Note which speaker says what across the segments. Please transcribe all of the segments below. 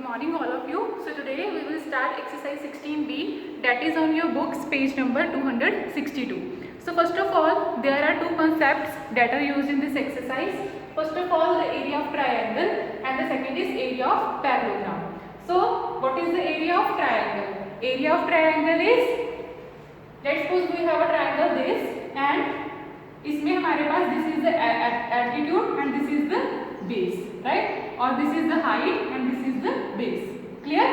Speaker 1: morning all of you. So today we will start exercise 16b, that is on your books page number 262. So first of all, there are two concepts that are used in this exercise. First of all, the area of triangle and the second is area of parallelogram. So what is the area of triangle? Area of triangle is, let's suppose we have a triangle this and इसमें हमारे पास this is the altitude and this is the base, right? और this is the height and this is the base. Clear?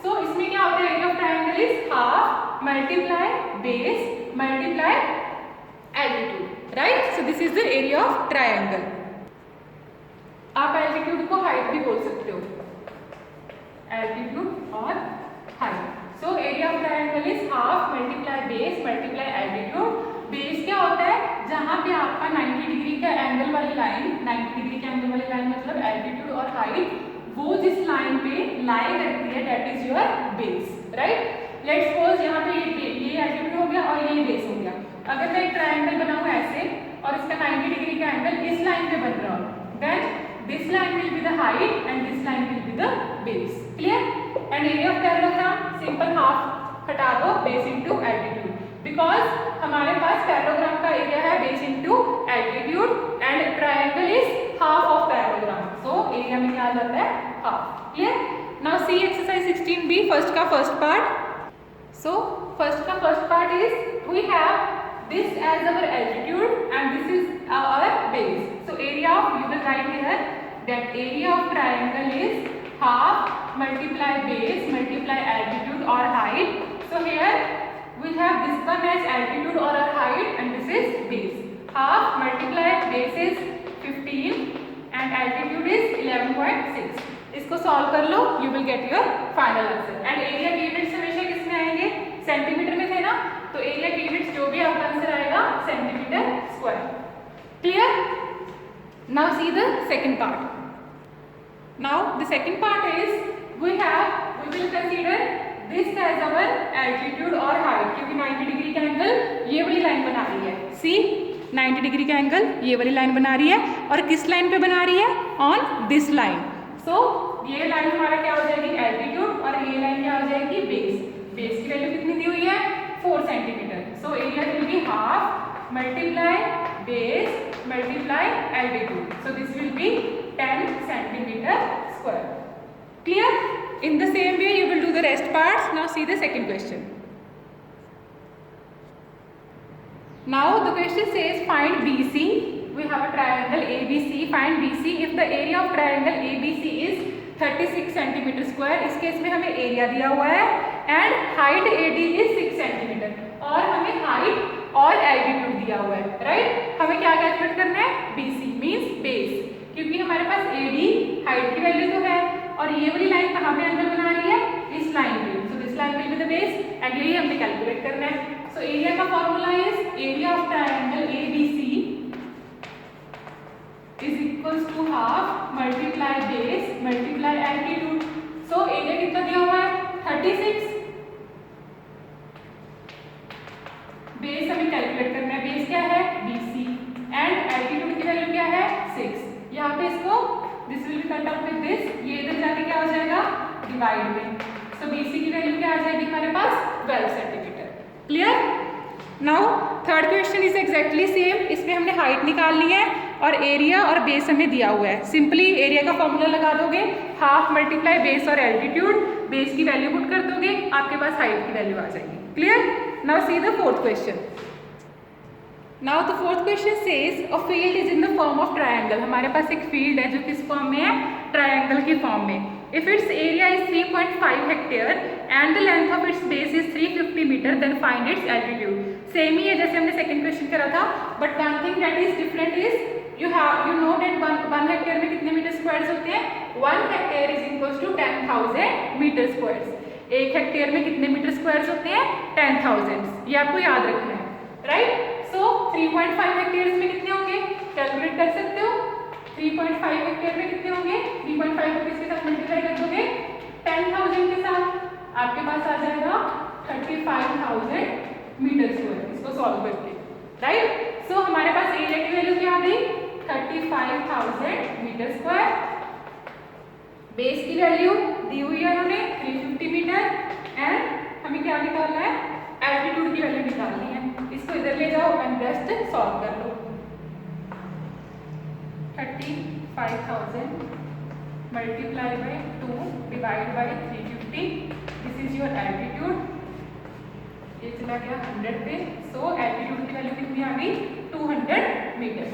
Speaker 1: So इसमें क्या होता है? Area of triangle is half multiply base multiply altitude, right? So this is the area of triangle. आप altitude को height भी बोल सकते हो, altitude और height. So area of triangle is half multiply base multiply altitude. Base क्या होता है? जहां पे आपका 90 डिग्री का एंगल वाली लाइन, 90 डिग्री का एंगल वाली लाइन मतलब एल्टीट्यूड और हाइट, वो जिस लाइन पे लाई करती है that is your base, right? Let's suppose यहाँ पे ये एल्टीट्यूड हो गया और ये बेस हो गया. अगर मैं एक ट्रायंगल बनाऊं ऐसे और इसका 90 डिग्री का एंगल इस लाइन पे बन रहा हो, then this line will be the height and this line will be the base. Clear? And area of parallelogram simple half हटा दो बेस इनटू एल्टीट्यूड, बिकॉज हमारे पास पैरेललोग्राम का एरिया है base into altitude and triangle is half of parallelogram, so area में क्या आ जाता है? Half. Clear? Now see exercise 16b first का फर्स्ट पार्ट. सो फर्स्ट का first part is we have this as our altitude and this is our base. So area of, you will write here that area of triangle is half multiply base multiply altitude or height. So here we have this one as altitude or our height and this is base. Half multiply base is 15 and altitude is 11.6. इसको solve कर लो, you will get your final answer. And area के units हमेशा किसमें आएंगे? Centimetre में थे ना, तो एरिया के यूनिट्स जो भी आपका आंसर आएगा centimetre square. Clear? Now see the second part. Now the second part is we will consider this as our altitude और हाइट, क्योंकि 90 डिग्री का एंगल ये वाली लाइन बना रही है. सी 90 डिग्री का एंगल ये वाली लाइन बना रही है और किस लाइन पे बना रही है? On this line. सो ये लाइन हमारा क्या हो जाएगी? एल्टीट्यूड और ये लाइन क्या हो जाएगी? बेस. बेस की वैल्यू कितनी दी हुई है? 4 centimetre. So area will be half multiply base multiply altitude, so this will B 10 centimetre square. Clear? In the same way you will do the rest parts. Now see the second question. Now the question says find BC. We have a triangle ABC. Find BC if the area of triangle ABC is 36 centimetre square. इस case में हमें area दिया हुआ है and height AD is 6 centimetre और हमें height और altitude दिया हुआ है, राइट? हमें क्या कैलकुलेट करना है? BC मींस बेस, क्योंकि हमारे पास AD हाइट की वैल्यू तो है और ये वाली लाइन कहाँ पे एंगल बना रही है? इस लाइन पे. So this line will be the base and यही हमें कैलकुलेट करना है. सो एरिया का formula is area of triangle ABC is equals to half multiply base multiply altitude. So area कितना दिया हुआ है? 36. बेस हमें कैलकुलेट करना है. बेस क्या है? BC एंड एल्टीट्यूड की वैल्यू क्या है? 6. यहाँ पे इसको this will B cut out with this, ये इधर जाके क्या हो जाएगा? डिवाइड में. सो BC की वैल्यू क्या आ जाएगी हमारे पास? 12 centimetre. Clear? Now third question is exactly same. इसमें हमने हाइट निकालनी है और एरिया और बेस हमें दिया हुआ है. सिंपली एरिया का फॉर्मूला लगा दोगे, हाफ मल्टीप्लाई बेस और एल्टीट्यूड, बेस की वैल्यू पुट कर दोगे, आपके पास हाइट की वैल्यू आ जाएगी. Clear? Now see the fourth question. Now the fourth question says a field is in the form of triangle. हमारे पास एक फील्ड है जो किस फॉर्म में है? ट्रायंगल की फॉर्म में. If its area is 3.5 hectare and the length of its base is 350 meter, then find its altitude. Same ही है जैसे हमने सेकंड क्वेश्चन करा था, but one thing that is different is you know that 1 hectare में कितने metre squares होते हैं? 1 hectare is equals to 10,000 metre squares. 1 hectare में कितने मीटर स्क्वायर्स होते हैं? 10,000. ये आपको याद रखना है, राइट? सो 3.5 हेक्टेयर में कितने होंगे? कैलकुलेट कर सकते हो. 3.5 हेक्टेयर में कितने होंगे? 3.5 को किसके साथ मल्टीप्लाई कर दोगे? 10,000 के साथ. आपके पास आ जाएगा 35,000 मीटर स्क्वायर. इसको सॉल्व करके, राइट? सो हमारे पास एरिया की वैल्यू क्या आ गई? 35,000 मीटर स्क्वायर. बेस की वैल्यू दी हुई है उन्होंने 350 मीटर एंड हमें क्या निकालना है, एल्टीट्यूड की वैल्यू निकालनी है। इसको इधर ले जाओ एंड रेस्ट सॉल्व कर लो। 35,000 multiply by 2 divide by 350, this is your altitude. ये चला गया 100 पे, सो एल्टीट्यूड की वैल्यू कितनी आ गई, 200 मीटर।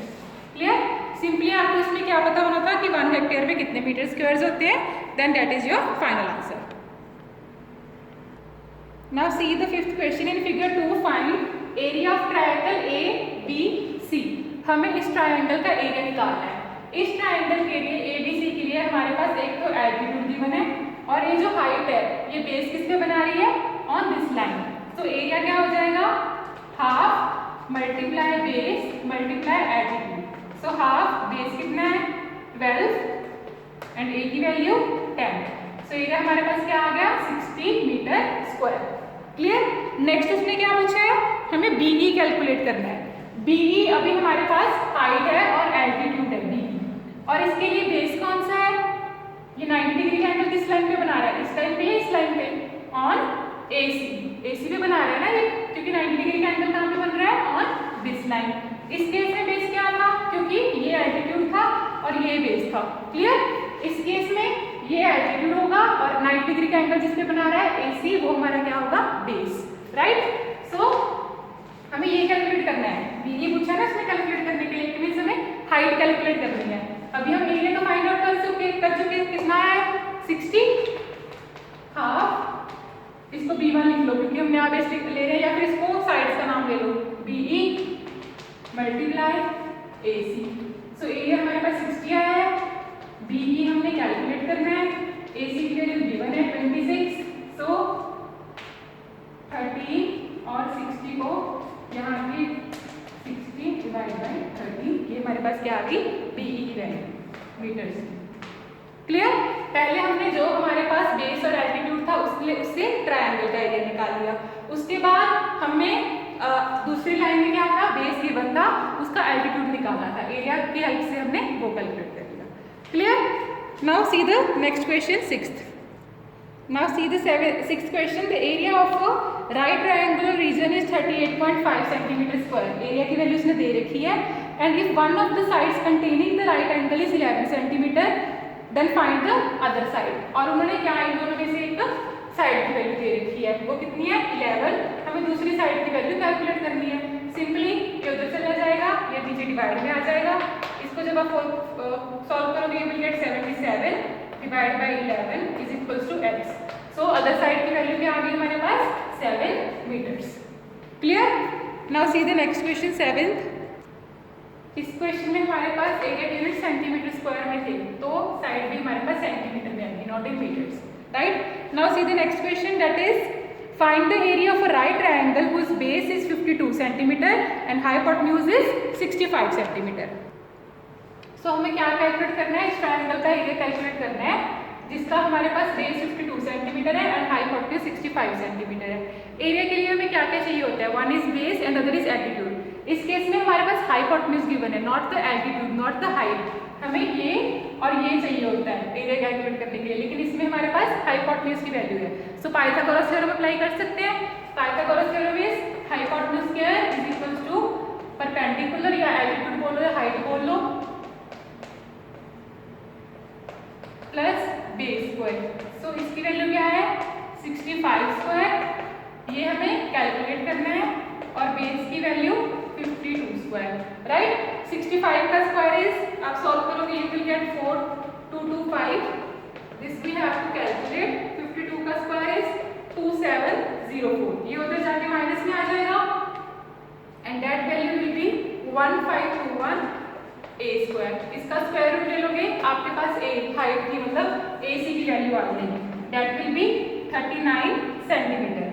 Speaker 1: क्लियर? सिंपली आपको इसमें क्या पता होना था कि 1 हेक्टेयर में कितने मीटर स्क्वायर्स होते हैं, then that is your final answer. Now see the fifth question in figure 2, find area of triangle A B C. हमें इस ट्रायंगल का एरिया निकालना है। इस ट्रायंगल के लिए ए बी सी के लिए हमारे पास एक तो एल्टीट्यूड गिवन है और ये जो हाइट है ये बेस किस पे बना रही है, ऑन दिस लाइन। तो एरिया क्या हो जाएगा, half multiply base multiply altitude. So half base कितना है 12 एंड ए की वैल्यू 10। सो एरिया हमारे पास क्या आ गया 60 मीटर स्क्वायर। क्लियर? नेक्स्ट उसने क्या पूछा है, हमें बीई कैलकुलेट करना है। बीई अभी हमारे पास हाइट है और एल्टीट्यूड है बीई, और इसके लिए बेस कौन सा है, ये 90 डिग्री का एंगल किस लाइन पे बना रहा है, इस लाइन पे या इस लाइन पे, ऑन एसी पे बना रहा है ना ये, क्योंकि 90 डिग्री का एंगल कहाँ पे बन रहा है, ऑन दिस लाइन। इस केस में बेस क्या था, क्योंकि ये एल्टीट्यूड था और ये बेस था। क्लियर? इस केस में ये एल्टीट्यूड होगा और 90 डिग्री का एंगल जिसपे बना रहा है एसी, वो हमारा क्या होगा, बेस। राइट? सो हमें ये कैलकुलेट करना है, ये पूछा ना इसमें कैलकुलेट करने के लिए, मींस हमें हाइट कैलकुलेट करनी है। अभी हम एरिया तो फाइंड आउट कर चुके कितना है 60, हाफ, इसको B1 लिख लो क्योंकि हमने यहाँ बेस ले रहे हैं, या फिर इसको साइड्स का नाम ले लो, BE multiply AC। So area हमारे पास 60 आया है, BE हमने कैलकुलेट करना है, AC की वैल्यू गिवन है 26। सो 30 और 60 को यहाँ की 60 डिवाइड बाई 30, ये हमारे पास क्या आ गई, BE की वैल्यू मीटर्स। क्लियर? पहले हमने जो हमारे पास बेस और एल्टीट्यूड था उससे ट्रायंगल का एरिया निकाल लिया। उसके बाद हमने दूसरी लाइन में क्या था, बेस गिवन था, उसका एल्टीट्यूड निकालना था, एरिया की हेल्प से हमने वो कैलकुलेट कर लिया। Clear? Now see the next question, sixth. Now see the sixth question, the area of right triangular region is 38.5 centimetre square. Area की वैल्यू उसने दे रखी है, and if one of the sides containing the right angle is 11 centimetre then find the other side. और उन्होंने क्या इन दोनों में से एक साइड की वैल्यू दे रखी है, वो कितनी है 11। हमें दूसरी साइड की वैल्यू कैलकुलेट करनी है। सिंपली ये उधर चला जाएगा, ये नीचे डिवाइड में आ जाएगा। इसको जब आप सॉल्व करोगे ये will get 77 divide by 11 is equals to x। So other side की वैल्यू क्या आ गई हमारे पास 7 metres. Clear? Now see the next question, seventh. इस क्वेश्चन में हमारे पास एरिया यूनिट सेंटीमीटर स्क्वायर में थे, तो साइड भी हमारे पास सेंटीमीटर में आएगी, not in metres. Right? Now see the next question, that is find the area of a right triangle whose base is 52 centimetre and hypotenuse is 65 centimetre. So हमें क्या calculate करना है, इस ट्रायंगल का एरिया कैलकुलेट करना है जिसका हमारे पास बेस 52 सेंटीमीटर है एंड हाइपोटेन्यूज 65 सेंटीमीटर है। एरिया के लिए हमें क्या क्या चाहिए होता है, one is base and other is altitude. इस केस में हमारे पास हाइपोटेन्यूज गिवन है, not the altitude, not the height. हमें ये और ये चाहिए होता है एरिया कैलकुलेट करने के लिए, लेकिन इसमें हमारे पास हाइपोटेन्यूज की वैल्यू है। सो पाइथागोरस थ्योरम अप्लाई कर सकते हैं। Pythagoras theorem is hypotenuse square is equals to perpendicular, या एल्टीट्यूड बोलो या हाइट बोल लो, प्लस बेस स्क्वायर। सो इसकी वैल्यू क्या है 65 स्क्वायर, ये हमें कैलकुलेट करना है, और बेस की वैल्यू 52 स्क्वायर। राइट? 65 का स्क्वायर इज, आप सॉल्व करोगे you will get 4225, this we have to calculate. 52 का स्क्वायर इज 2704, ये उधर जाके माइनस में आ जाएगा, and that value will B 1521 A square. इसका स्क्वायर रूट ले लोगे, आपके पास ए हाइट की मतलब AC की वैल्यू आ जाएगी, दैट विल बी 39 सेंटीमीटर।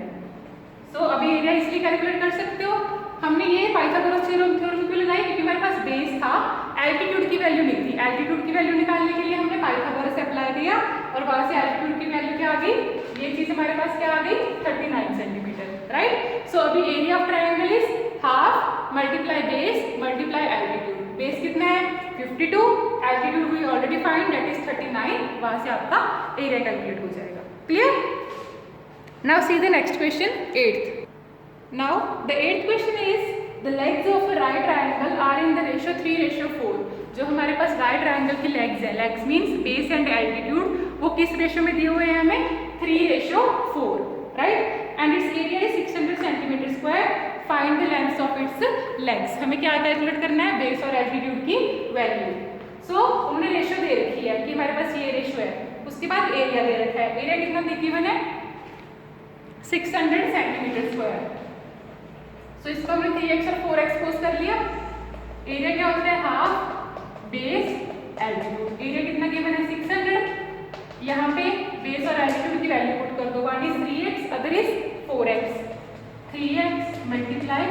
Speaker 1: सो अभी एरिया इसलिए कैलकुलेट कर सकते हो, हमने ये पाइथागोरस थ्योरम क्यों लगाई, क्योंकि हमारे पास बेस था, एल्टीट्यूड की वैल्यू नहीं थी। एल्टीट्यूड की वैल्यू निकालने के लिए हमने पाइथागोरस अप्लाई किया, और वहां से एल्टीट्यूड की वैल्यू क्या आ गई, ये चीज हमारे पास क्या आ गई 39 सेंटीमीटर। राइट? सो अभी area of triangle is half multiply base multiply altitude. Base कितना है 52 altitude we already find that is 39, वहां से आपका एरिया कैलकुलेट हो जाएगा। Clear? Now see the next question, 8th। Now the 8th question is the legs of a right triangle are in the ratio 3:4। जो हमारे पास राइट ट्रायंगल की legs है, legs means base and altitude, वो किस ratio में दिए हुए हैं हमें? 3:4, right? And it's area is 600 centimetre square. Find the length of its legs. हमें क्या कैलकुलेट करना है? बेस और एल्टीट्यूड की वैल्यू। सो उन्होंने रेशियो दे रखी है कि हमारे पास ये रेशियो है, उसके बाद एरिया दे रखा है। एरिया कितना गिवन है? 600 सेंटीमीटर स्क्वायर। सो इसको हमने 3x और 4x पोज कर लिया। एरिया क्या होता है? Half base altitude. एरिया कितना गिवन है? 600। यहाँ पे बेस और एल्टीट्यूड की वैल्यू पुट कर दो। One is 3x, other is 4x। 3x multiply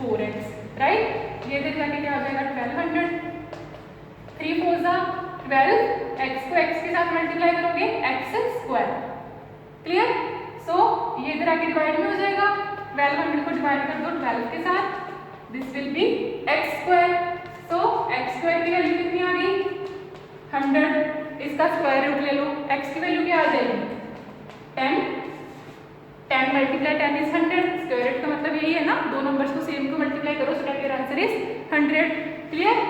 Speaker 1: 4x, right? ये इधर जाके क्या हो जाएगा? 1200। 3 4 12, x को x के साथ मल्टीप्लाई करोगे x स्क्वायर। क्लियर? सो ये इधर आके डिवाइड में हो जाएगा। 1200 को डिवाइड कर दो 12 के साथ, this will B x square. So x square की वैल्यू कितनी आ गई? 100। इसका स्क्वायर रूट ले लो, x की वैल्यू क्या आ जाएगी? 10। 10 मल्टीप्लाई 10 इज 100। स्क्वायर रूट का मतलब यही है ना, दो नंबर्स को सेम को मल्टीप्लाई करो, so that your answer is 100। Clear?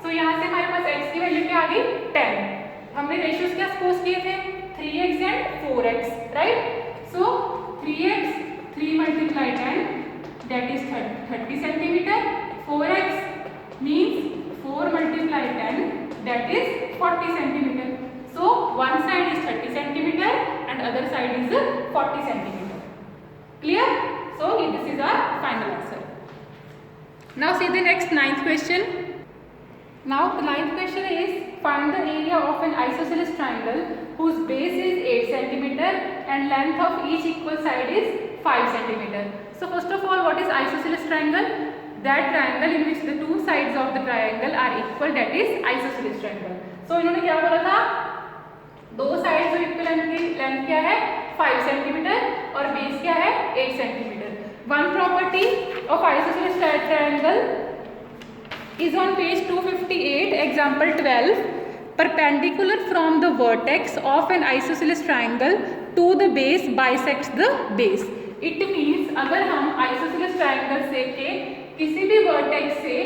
Speaker 1: So यहाँ से हमारे पास x की वैल्यू क्या आ गई? 10। हमने रेशियोज क्या सपोज किए थे? 3x and 4x, right? So 3x 3 multiply 10 that is 30 centimetre. 4x means 4 multiply 10 that is 40 centimetre. So one side is 30 centimetre and other side is 40 centimetre. Clear? So this is our final answer. Now see the next 9th question. Now the 9th question is find the area of an isosceles triangle whose base is 8 centimeter and length of each equal side is 5 centimeter. So first of all, what is isosceles triangle? That triangle in which the two sides of the triangle are equal, that is isosceles triangle. So इन्होंने क्या बोला था? दो side जो equal की length क्या है? 5 centimetre और बेस क्या है? 8 centimetre. One property of isosceles triangle is on page 258, example 12। Perpendicular from the vertex of an isosceles triangle to the base bisects the base. It means अगर हम isosceles triangle से के किसी भी वर्टेक्स से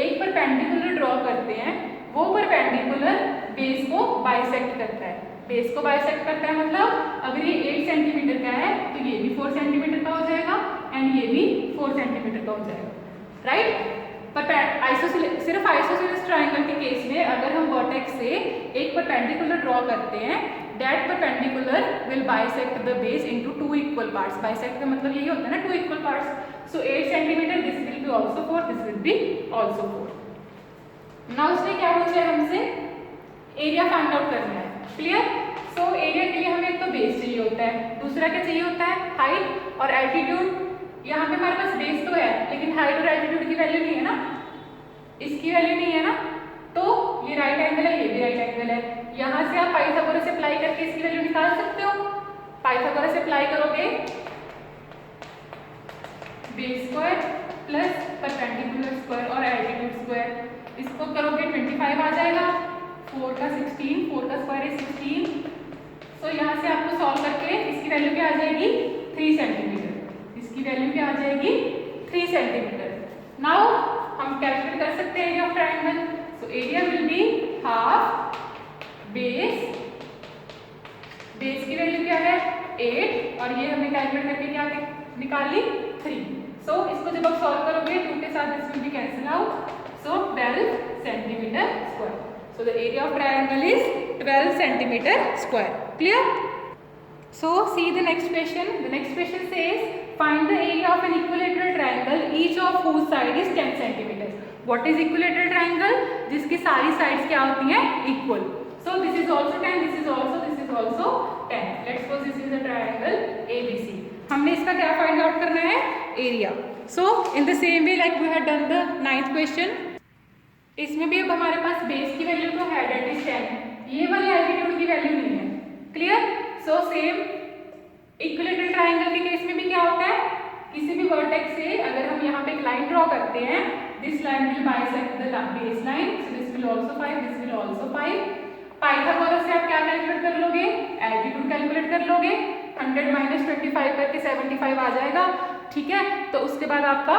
Speaker 1: एक परपेंडिकुलर ड्रॉ करते हैं, वो परपेंडिकुलर बेस को बाइसेक्ट करता है। बेस को बाइसेक्ट करता है मतलब अगर ये 8 सेंटीमीटर का है तो ये भी 4 सेंटीमीटर का हो जाएगा एंड ये भी 4 सेंटीमीटर का हो जाएगा, राइट? पर सिर्फ आइसोसेलेस ट्रायंगल के केस में अगर हम वर्टेक्स से एक परपेंडिकुलर ड्रॉ करते हैं, that perpendicular will bisect the base into 2 equal parts. Bisect का मतलब यही होता है ना, 2 equal parts. So 8 centimetre, this will be also 4, this will be also 4। Now उसने क्या पूछा है हमसे? एरिया फाइंड आउट करना है। क्लियर? सो एरिया के लिए हमें एक तो बेस चाहिए होता है, दूसरा क्या चाहिए होता है? हाइट और एल्टीट्यूड। यहाँ पे हमारे पास बेस तो है लेकिन हाइट और एल्टीट्यूड की वैल्यू नहीं है ना, इसकी वैल्यू नहीं है ना, तो ये राइट एंगल है, ये भी राइट एंगल है। यहाँ से आप पाइथागोरस अप्लाई करके इसकी वैल्यू निकाल सकते हो। पाइथागोरस अप्लाई करोगे base square plus perpendicular square और एल्टीट्यूड स्क्वायर, इसको करोगे 25 आ जाएगा। 4 का 16, 4 का स्क्वायर है 16। सो यहाँ से आपको सॉल्व करके इसकी वैल्यू क्या आ जाएगी? 3 सेंटीमीटर। इसकी वैल्यू क्या आ जाएगी? 3 सेंटीमीटर। नाउ हम कैलकुलेट कर सकते हैं area of triangle. So area will be half base, base की वैल्यू क्या है? 8 और ये हमने कैलकुलेट करके क्या निकाली? 3। सो इसको जब आप सॉल्व करोगे 2 के साथ this will B cancel out. So 12 centimetre square. So the area of triangle is 12 centimeter square. Clear? So see the next question. The next question says find the area of an equilateral triangle each of whose side is 10 centimeters. What is equilateral triangle? जिसकी सारी sides क्या होती हैं? Equal. So this is also 10. This is also 10. Let's suppose this is a triangle ABC. हमने इसका क्या find out करना है? Area. So in the same way like we had done the 9th question. इसमें भी अब हमारे पास बेस की वैल्यू तो है दैट इज 10, ये वाली एल्टीट्यूड की वैल्यू नहीं है। Clear? So same equilateral triangle के केस में भी क्या होता है? किसी भी वर्टेक्स से अगर हम यहाँ पे एक लाइन ड्रॉ करते हैं, this line will bisect the base line, so this will also 5, this will also 5। Pythagoras से आप क्या कैलकुलेट कर लोगे, एल्टीट्यूड कैलकुलेट कर लोगे, 100 माइनस 25 करके 75 आ जाएगा, ठीक है। तो उसके बाद आपका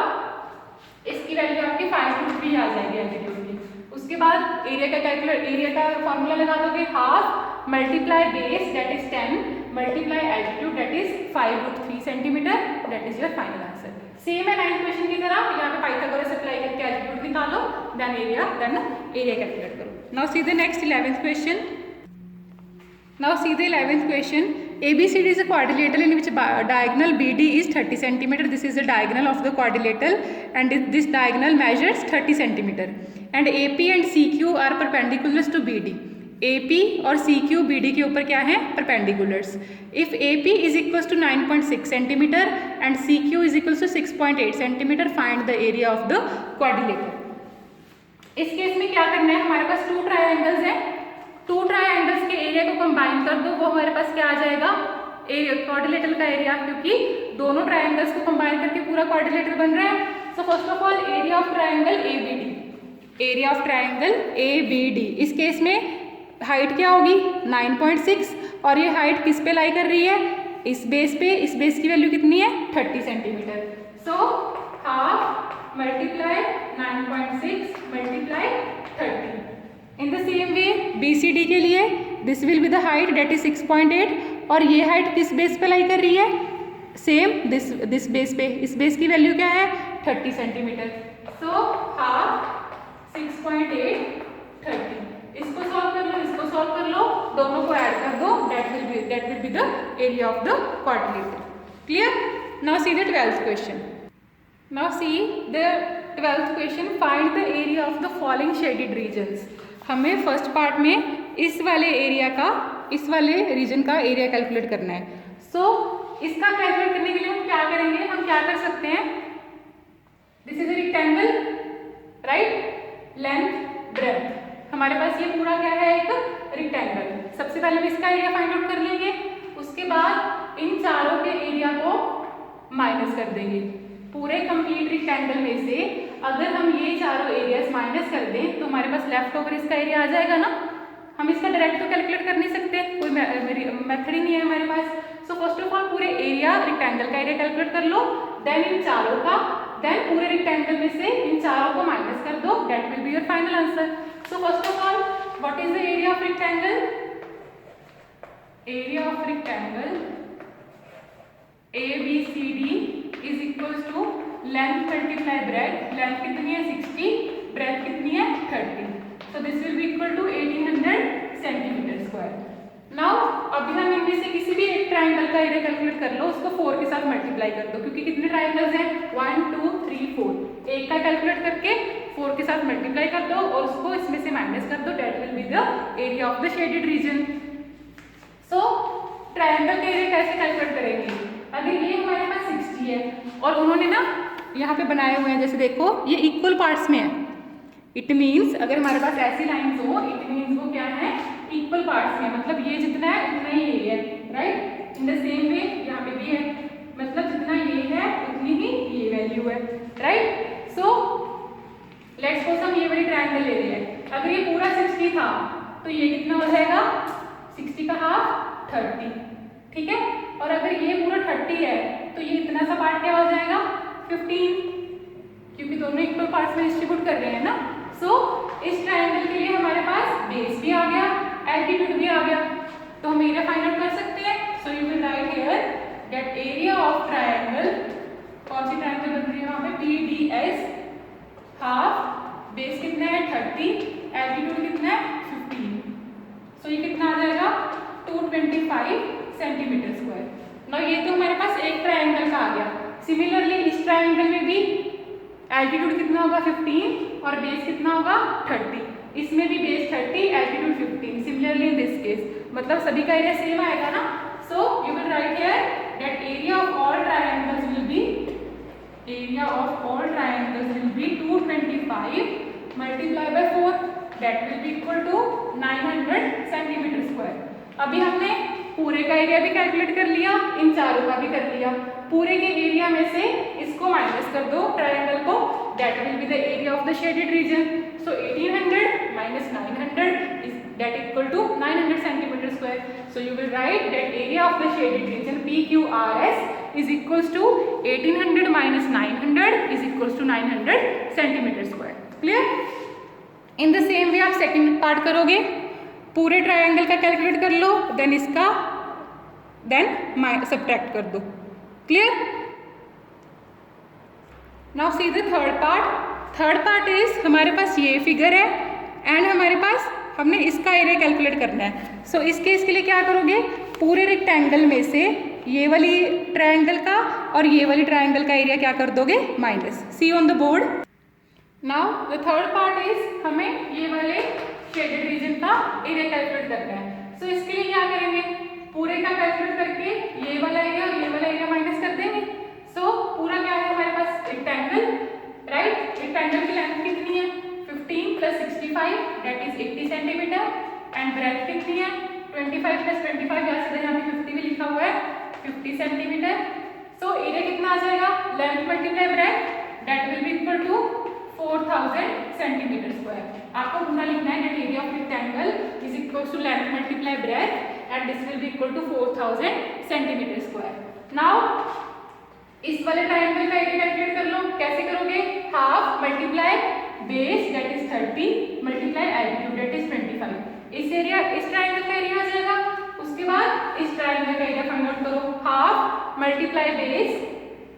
Speaker 1: इसकी वैल्यू आपकी 5√3 आ जाएगी एल्टीट्यूड की। उसके बाद एरिया का कैलकुलेट, एरिया का फॉर्मूला लगा दोगे, half multiply base that is 10 multiply altitude that is 5√3 centimetre, that is your final answer. Same है 9th क्वेश्चन की तरह, यहाँ पे पाइथागोरस अप्लाई करके एल्टीट्यूड निकालो, देन एरिया कैलकुलेट करो। Now see the next 11th question. Now see the 11th question. ABCD is a quadrilateral in which diagonal BD is 30 cm. This is the diagonal of the quadrilateral and this diagonal measures 30 cm. And AP and CQ are perpendiculars to BD. AP और CQ BD के ऊपर क्या है, perpendiculars. If AP is equals to 9.6 cm and CQ is equals to 6.8 cm, find the area of the quadrilateral. इस case में क्या करना है, हमारे पास 2 ट्रायंगल्स हैं, 2 ट्रायंगल्स के एरिया को कंबाइन कर दो, वो हमारे पास क्या आ जाएगा, क्वाड्रिलेटरल का एरिया, क्योंकि दोनों ट्रायंगल्स को कंबाइन करके पूरा क्वाड्रिलेटरल बन रहा है। So first of all area of triangle ABD, area of triangle ABD, इस केस में हाइट क्या होगी 9.6 और ये हाइट किस पे लाई कर रही है, इस बेस पे, इस बेस की वैल्यू कितनी है 30 centimetre. So half multiply 9.6 multiply 30। In the same way BCD के लिए this will be the height that is 6.8 और ये हाइट किस बेस पे लाई कर रही है, सेम दिस बेस पे, इस बेस की वैल्यू क्या है 30 सेंटीमीटर। सो हाफ 6.8 30, इसको सॉल्व कर लो, इसको सॉल्व कर लो, दोनों को ऐड कर दो, that will be the area of the quadrilateral. Clear? Now see the 12th question. Now see the 12th question, find the area of the following shaded regions. हमें first part में इस वाले area का, इस वाले reason का area calculate करना है। सो इसका कैलकुलेट करने के लिए हम क्या करेंगे, हम क्या कर सकते हैं, this is a rectangle, right, length breadth, हमारे पास ये पूरा क्या है, एक रेक्टेंगल। सबसे पहले हम इसका एरिया फाइंड आउट कर लेंगे, उसके बाद इन चारों के एरिया को माइनस कर देंगे। पूरे कंप्लीट रेक्टेंगल में से अगर हम ये चारों एरियाज माइनस कर दें तो हमारे पास लेफ्ट ओवर इसका एरिया आ जाएगा ना। हम इसका डायरेक्ट तो कैलकुलेट कर नहीं सकते, कोई मेथड ही नहीं है हमारे पास। सो फर्स्ट ऑफ ऑल पूरे एरिया, रेक्टेंगल का एरिया कैलकुलेट कर लो, देन इन चारों का, देन पूरे रेक्टेंगल में से इन चारों को माइनस कर दो, that will be your final answer. So first of all what is the area of rectangle, area of rectangle ABCD is equals to length multiply breadth, length कितनी है 60, ब्रेथ कितनी है 30, so this will be equal to 1800 centimetre square. Now अभी हम इनमें से किसी भी एक ट्रायंगल का एरिया कैलकुलेट कर लो, उसको 4 के साथ मल्टीप्लाई कर दो, क्योंकि कितने ट्रायंगल्स हैं 1 2 3 4, एक का कैलकुलेट करके 4 के साथ मल्टीप्लाई कर दो और उसको इसमें से माइनस कर दो, that will be the area of the shaded region. So triangle का एरिया कैसे कैलकुलेट करेंगे, अगर ये हमारे पास 60 है और उन्होंने ना यहाँ पे बनाए हुए हैं, जैसे देखो ये इक्वल पार्ट्स में है, इट मीन्स अगर हमारे पास ऐसी लाइन्स हो, इट मीन्स वो क्या है इक्वल पार्ट्स में, मतलब ये जितना है उतना ही ये है, राइट। इन द सेम वे यहाँ पे भी है, मतलब जितना ये है उतनी ही ये वैल्यू है, राइट। सो लेट्स सपोज हम ये वाली ट्रायंगल ले रहे हैं, अगर ये पूरा 60 था तो ये कितना हो जाएगा 60 का हाफ 30, ठीक है। और अगर ये पूरा 30 है तो ये इतना सा पार्ट क्या हो जाएगा 15, क्योंकि दोनों इक्वल पार्ट्स में डिस्ट्रीब्यूट कर रहे हैं ना। सो इस ट्रायंगल के लिए हमारे पास बेस भी आ गया, एल्टीट्यूड भी आ गया, तो हम एरिया फाइंड आउट कर सकते हैं। सो you will write here that area of triangle, कौन सी ट्रायंगल बन रही है वहां पे PDS, हाफ बेस कितना है 30, एल्टीट्यूड कितना है 15, सो ये कितना आ जाएगा 225 सेंटीमीटर स्क्वायर। ना ये तो हमारे पास एक ट्रायंगल का आ गया। सिमिलरली इस ट्रायंगल में भी एल्टीट्यूड कितना होगा 15 और बेस कितना होगा 30, इसमें भी base 30 altitude 15। Similarly in this case मतलब सभी का एरिया सेम आएगा ना। So you will write here that area of all triangles will be, area of all triangles will be 225 multiply by 4, that will be equal to 900 centimetre square. अभी हमने पूरे का area भी कैलकुलेट कर लिया, इन चारों का भी कर लिया। पूरे के एरिया में से इसको माइनस कर दो ट्रायंगल को, that will be the area of the shaded region. So 1800 minus 900 is that equal to 900 centimeter square. So you will write that area of the shaded region PQRS is equals to 1800 minus 900 is equals to 900 centimeter square. Clear? In the same way आप second part करोगे, पूरे triangle का calculate कर लो, then इसका then subtract कर दो. Clear? Now see the third part. Third part is हमारे पास ये फिगर है एंड हमारे पास हमने इसका एरिया कैलकुलेट करना है. सो इस केस के लिए क्या करोगे, पूरे रेक्टेंगल में से ये वाली ट्रायंगल का और ये वाली ट्रायंगल का एरिया क्या कर दोगे, minus. See on the board. Now the third part is हमें ये वाले शेडेड रीजन का एरिया कैलकुलेट करना है. सो इसके लिए क्या करेंगे, पूरे का कैलकुलेट करके ये वाला एरिया और ये वाला एरिया माइनस कर देंगे. सो पूरा क्या है हमारे पास, रेक्टेंगल, राइट. रेक्टेंगल की लेंथ कितनी है, 15 plus 65 that is 80 centimetre and breadth कितनी है, 25 प्लस 25 यहाँ से यहाँ पे 50 भी लिखा हुआ है, 50 सेंटीमीटर. सो एरिया कितना आ जाएगा, length multiply breadth that will be equal to 4000 centimetre square. आपको पूरा लिखना है that area of rectangle is equal to length multiply breadth and this will be equal to 4000 centimetre square. Now इस वाले triangle का एरिया कैलकुलेट कर लो. कैसे करोगे, half multiply base that is 30 multiply altitude that is 25. इस triangle का area आ जाएगा. उसके बाद इस ट्रायंगल का एरिया फाइंड आउट करो, half multiply base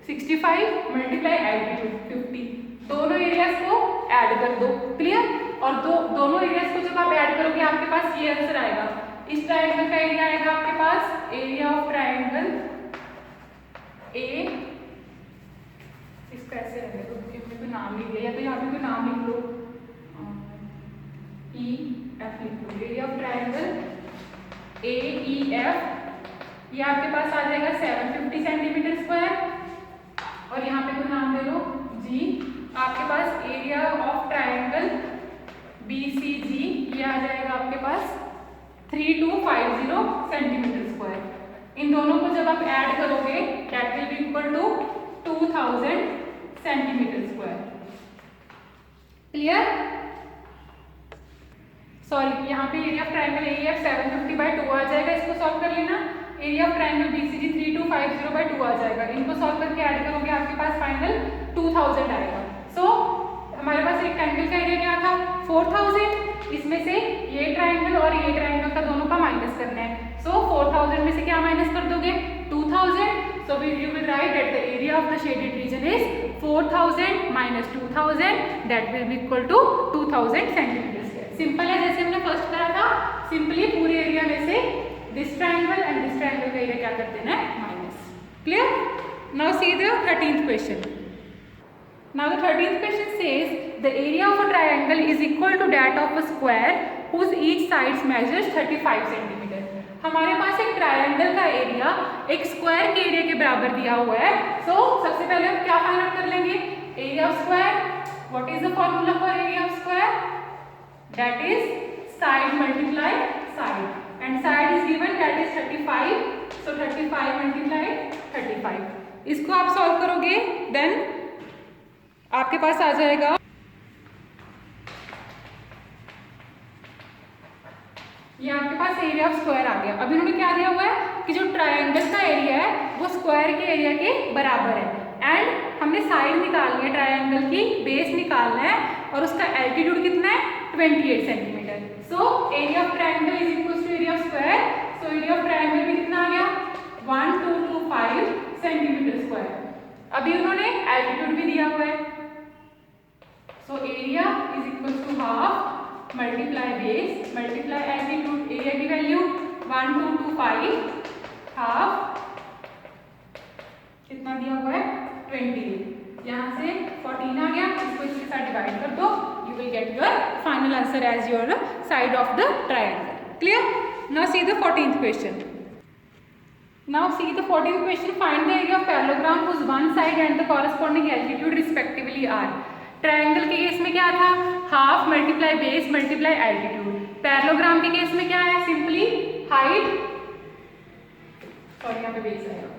Speaker 1: 65 multiply altitude 50. दोनों एरियाज को ऐड कर दो. क्लियर? और दोनों एरियाज को जब आप ऐड करोगे आपके पास ये आंसर आएगा. इस ट्रायंगल का एरिया आएगा आपके पास, एरिया ऑफ ट्रायंगल ए, इसका ऐसे रहेगा तो इसमें कोई नाम लिख दिया या तो यहाँ पे कोई नाम लिख लो, ई एफ लिख लो. Area of triangle A E F, ये आपके पास आ जाएगा 750 सेंटीमीटर स्क्वायर और यहाँ पे कोई नाम दे लो जी. आपके पास area of triangle B C G, ये आ जाएगा आपके पास 3250 सेंटीमीटर स्क्वायर. इन दोनों को जब आप ऐड करोगे that will be equal to 2000 centimetre square. Clear? Sorry, यहाँ पे area of triangle A F 750/2 आ जाएगा. इसको सॉल्व कर लेना. एरिया ऑफ ट्रायंगल बीसीजी 3250/2 आ जाएगा. इनको सॉल्व करके ऐड करोगे आपके पास फाइनल 2000 आएगा. सो हमारे पास रेक्टेंगल का एरिया क्या था, 4000. इसमें से ये ट्रायंगल और ये ट्रायंगल का दोनों का माइनस करना है. सो 4000 में से क्या माइनस कर दोगे, 2000. So you will write that the area of the shaded region is 4000 minus 2000 that will be equal to 2000 centimeter square. Simple है, जैसे हमने फर्स्ट करा था. सिंपली पूरे एरिया में से this triangle and this triangle का एरिया क्या कर देना है, minus. Clear? Now see the 13th question. Now the 13th question says the area of a triangle is equal to that of a square whose each sides measures 35 centimeter. हमारे पास एक triangle का area एक square के area के बराबर दिया हुआ है. सो सबसे पहले हम क्या फाइंड आउट कर लेंगे, area of square. What is the formula for area of square, that is side multiply side and side is given that is 35. So 35 multiply 35. इसको आप सॉल्व करोगे देन आपके पास आ जाएगा, ये आपके पास एरिया ऑफ स्क्वायर आ गया. अभी उन्होंने क्या दिया हुआ है कि जो ट्रायंगल का एरिया है वो स्क्वायर के एरिया के बराबर है एंड हमने साइड निकालनी है ट्रायंगल की, बेस निकालना है और उसका एल्टीट्यूड कितना है, 28 centimetre. So area of triangle is equal to area of square. So area of triangle में कितना आ गया, 1225 सेंटीमीटर स्क्वायर. अभी उन्होंने एल्टीट्यूड भी दिया हुआ है. So area is equal to half multiply base multiply altitude. Area की वैल्यू 1225 हाफ कितना दिया हुआ है, 20. यहाँ से 14 आ गया, इसको इसके साथ डिवाइड कर दो. You will get your final answer as your side of the triangle. Clear? Now see the 14th question. Now see the 14th question. Find the area of parallelogram whose one side and the corresponding altitude respectively are. Triangle के case में क्या था, half multiply base multiply altitude. Parallelogram के case में क्या है, simply height, sorry यहाँ पे बेस आएगा,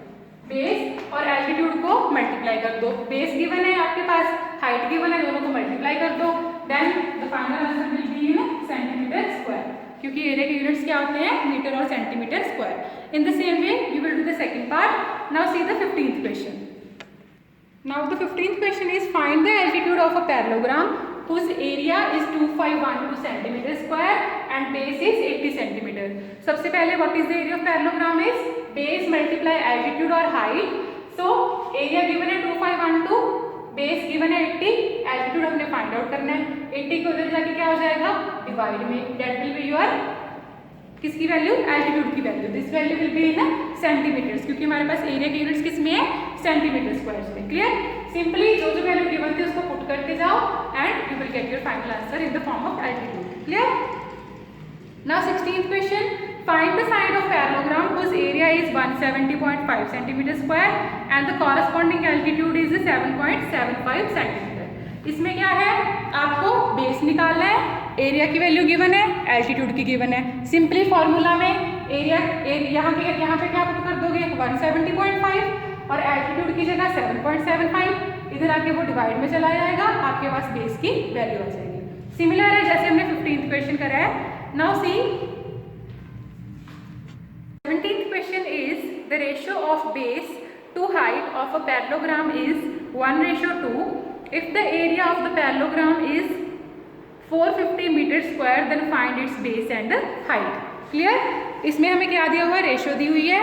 Speaker 1: बेस और एल्टीट्यूड को मल्टीप्लाई कर दो. बेस गिवन है आपके पास, हाइट गिवन है, दोनों को मल्टीप्लाई कर दो. Then the final answer will be in centimetre square, क्योंकि एरिया के यूनिट्स क्या होते हैं, मीटर और centimetre square. In the same way you will do the second part. Now see the 15th question. Now the 15th question is find the altitude of a parallelogram whose area is 2512 centimeter square and base is 80 centimeter. सबसे पहले what is the area of parallelogram is base multiply altitude or height. So area given है 2512, base given है 80, altitude हमने find out करना है। 80 को उधर जाके क्या हो जाएगा, divide में, that will be your किसकी वैल्यू, एल्टीट्यूड की value. This value will be in centimetres, क्योंकि हमारे पास एरिया के यूनिट्स किस में है, सेंटीमीटर स्क्वायर्स में। क्लियर? सिंपली जो जो वैल्यू गिवन थी उसको पुट करते जाओ and you will get your final answer in the form of altitude. Clear? Now 16th question, find the side of parallelogram whose area is 170.5 centimeter square and the corresponding altitude is 7.75 centimeter। इसमें क्या है, आपको base निकालना है, area की value given है, altitude की given है। सिंपली फॉर्मूला में एरिया यहाँ पे क्या पुट कर दोगे, 170.5 और एल्टीट्यूड की जगह 7.75, इधर आके वो डिवाइड में चला जाएगा, आपके पास बेस की वैल्यू आ जाएगी। सिमिलर है जैसे हमने 15th क्वेश्चन करा है। Now see 17th question is the ratio of base to height of a parallelogram is 1:2. If the area of the parallelogram is 450 meter square, then find its base and height. Clear? इसमें हमें क्या दिया हुआ है, ratio दी हुई है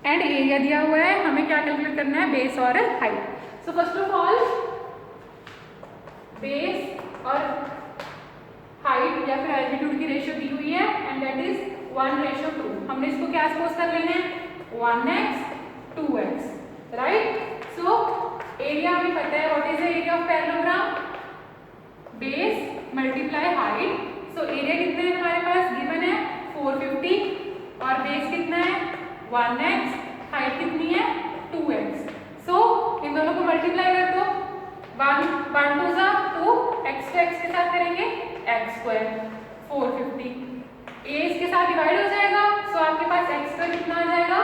Speaker 1: and area दिया हुआ है, हमें क्या कैलकुलेट करना है, बेस और height. So first of all base और हाइट या फिर एल्टीट्यूड की रेशियो दी हुई है एंड दैट इज 1:2। हमने इसको क्या सपोज कर लेना है, 1x 2x, right? So area हमें पता है, what is the area of parallelogram, base multiply height. So area कितना है हमारे पास, गिवन है 450 और बेस कितना है 1x, हाइट कितनी है 2x। सो इन दोनों को मल्टीप्लाई कर दो, 1 2 जा 2, x को x के साथ करेंगे x स्क्वायर 450, a इसके साथ डिवाइड हो जाएगा। सो आपके पास x स्क्वायर कितना आ जाएगा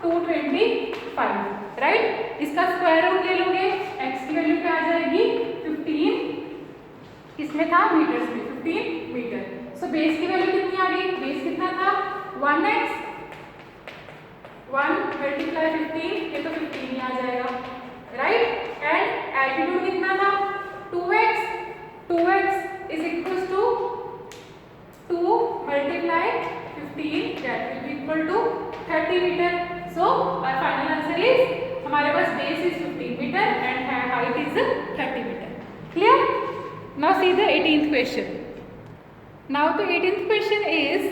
Speaker 1: 225, राइट? इसका स्क्वायर रूट ले लोगे, x की वैल्यू क्या आ जाएगी 15, किसमें था, मीटर्स में, 15 मीटर। सो बेस की वैल्यू कितनी आ गई, बेस कितना था 1x, 1 मल्टीप्लाई 15, ये तो 15 ही आ जाएगा, राइट? एंड एल्टीट्यूड कितना था 2x, 2x is equal to 2 multiply 15, that will be equal to 30 metre. So our final answer is, हमारे पास base is 15 metre and height is 30 metre. Clear? Now see the 18th question. Now the 18th question is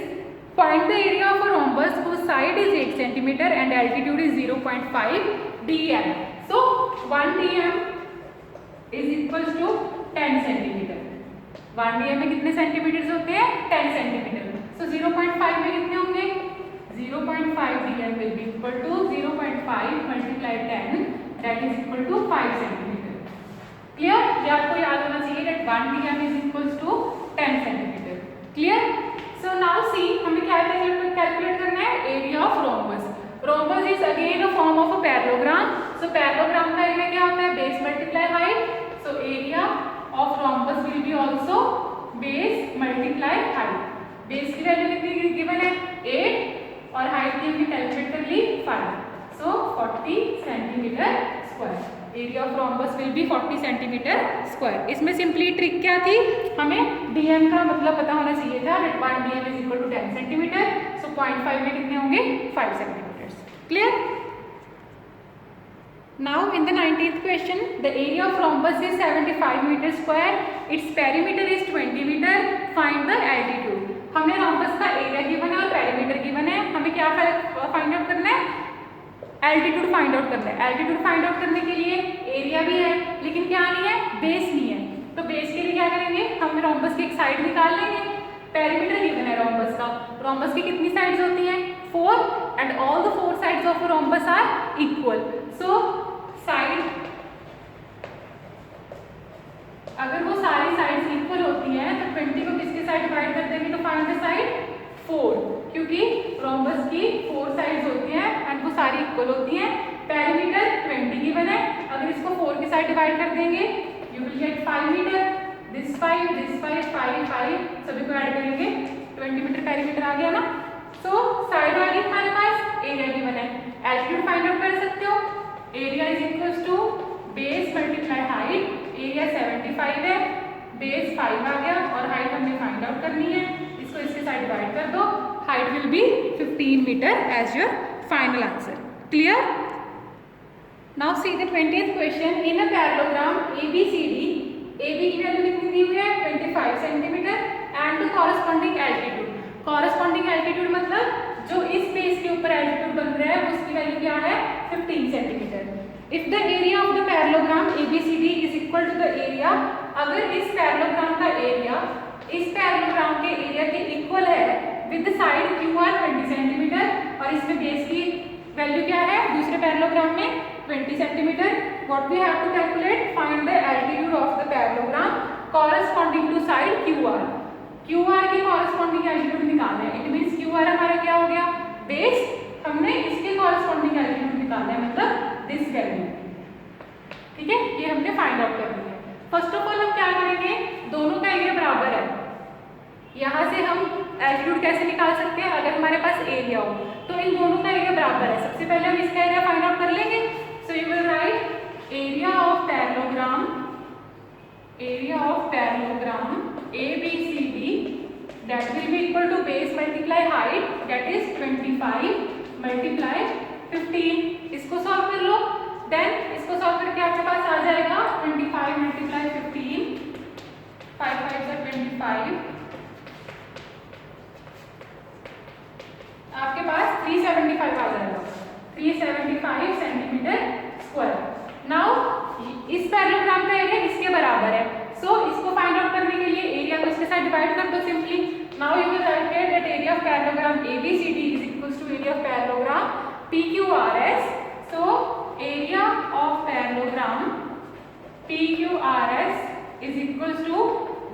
Speaker 1: find the area of a rhombus whose side is 8 cm and altitude is 0.5 dm. So 1 dm is equals to 10 cm. 1 dm में कितने centimetre होते हैं, 10 centimetre. So 0.5 में कितने होंगे, 0.5 dm will be equal to 0.5 multiplied 10, that is equal to 5 cm. Clear? ये आपको याद होना चाहिए that 1 dm is equals to 10 centimeter. Clear? So now see, हमें क्या कैलकुलेट करना है, area of rhombus. Rhombus is again a form of a parallelogram. So parallelogram का एरिया क्या होता है, base multiply height. So area of rhombus will be also base multiply height. Base की value कितनी गिवन है 8 और हाइट की हमने कैलकुलेट कर ली 5। सो 40 centimetre square. Area of rhombus will be 40 centimetre square. इसमें सिंपली ट्रिक क्या थी, हमें डीएम का मतलब पता होना चाहिए था, 1 dm is equal to 10 centimetre. So 0.5 में कितने होंगे, 5 centimetre. Clear? Now in the 19th question, the area of rhombus is 75 metre square, its perimeter is 20 metre, find the altitude. हमने रोम्बस का एरिया गिवन है और पेरीमीटर गिवन है, हमें क्या फाइंड आउट करना है, एल्टीट्यूड फाइंड आउट करना है। एल्टीट्यूड फाइंड आउट करने के लिए एरिया भी है लेकिन क्या नहीं है, बेस नहीं है। तो बेस के लिए क्या करेंगे, हम रोम्बस की एक साइड निकाल लेंगे। पेरीमीटर गिवन है रोम्बस का, रोम्बस की कितनी साइड्स होती हैं, 4, and all the 4 sides of rhombus are equal. So side, अगर वो सारी साइड्स इक्वल होती हैं तो 20 को किसके साइड डिवाइड कर देंगे, तो फाइंड द साइड 4, क्योंकि रोम्बस की 4 साइड्स होती हैं एंड वो सारी इक्वल होती हैं। पेरीमीटर 20 गिवन है, अगर इसको 4 के साइड डिवाइड कर देंगे you will get 5 metre, this 5 5 5 सभी को ऐड करेंगे 20 मीटर पेरीमीटर आ गया ना। सो साइड वाली हमारे पास एरिया गिवन है, एल्टीट्यूड फाइंड आउट कर सकते हो। Area is equals to base multiply height, area 75 है, बेस 5 आ गया और हाइट हमने फाइंड आउट करनी है, इसको इसके साथ डिवाइड कर दो, height will be 15 metre as your final answer. Clear? Now see the 20th question. In a parallelogram ABCD, AB की वैल्यू कितनी दी हुई है 25 centimetre and to corresponding altitude. Corresponding altitude मतलब जो इस बेस के ऊपर एल्टीट्यूड बन रहा है उसकी वैल्यू क्या है 15 centimetre. If the area of the parallelogram ABCD is equal to the area, अगर इस पैरेललोग्राम का एरिया इस पैरेललोग्राम के एरिया के इक्वल है विद साइड QR 20 सेंटीमीटर और इसमें बेस की वैल्यू क्या है दूसरे पैरेललोग्राम में 20 centimetre, what we have to calculate, find the altitude of the parallelogram corresponding to side QR। QR की कॉरस्पॉन्डिंग एल्टीट्यूड निकालना है, इट मींस QR हमारा क्या हो गया बेस, हमने इसके कॉरस्पॉन्डिंग एल्टीट्यूड निकालना है मतलब दिस वैल्यू। ठीक है, ये हमने फाइंड आउट करनी है। फर्स्ट ऑफ ऑल हम क्या करेंगे, दोनों का एरिया बराबर है, यहाँ से हम एल्टीट्यूड कैसे निकाल सकते हैं अगर हमारे पास एरिया हो तो इन दोनों का एरिया बराबर है। सबसे पहले हम इसका एरिया फाइंड आउट कर लेंगे। सो you will right area of parallelogram ABCD that will be equal to base multiply height, that is 25 multiply 15। इसको सॉल्व कर लो, देन इसको सॉल्व करके आपके पास आ जाएगा 25 multiply 15, 5 5 से 25, आपके पास 375 आ जाएगा, 375 सेंटीमीटर स्क्वायर। नाउ इस पैरेललोग्राम का एरिया इसके बराबर है, सो इसको फाइंड आउट करने के लिए एरिया को इसके साथ डिवाइड कर दो simply. Now you will write here that area of parallelogram ABCD is equals to area of parallelogram PQRS। So area of parallelogram PQRS is equals to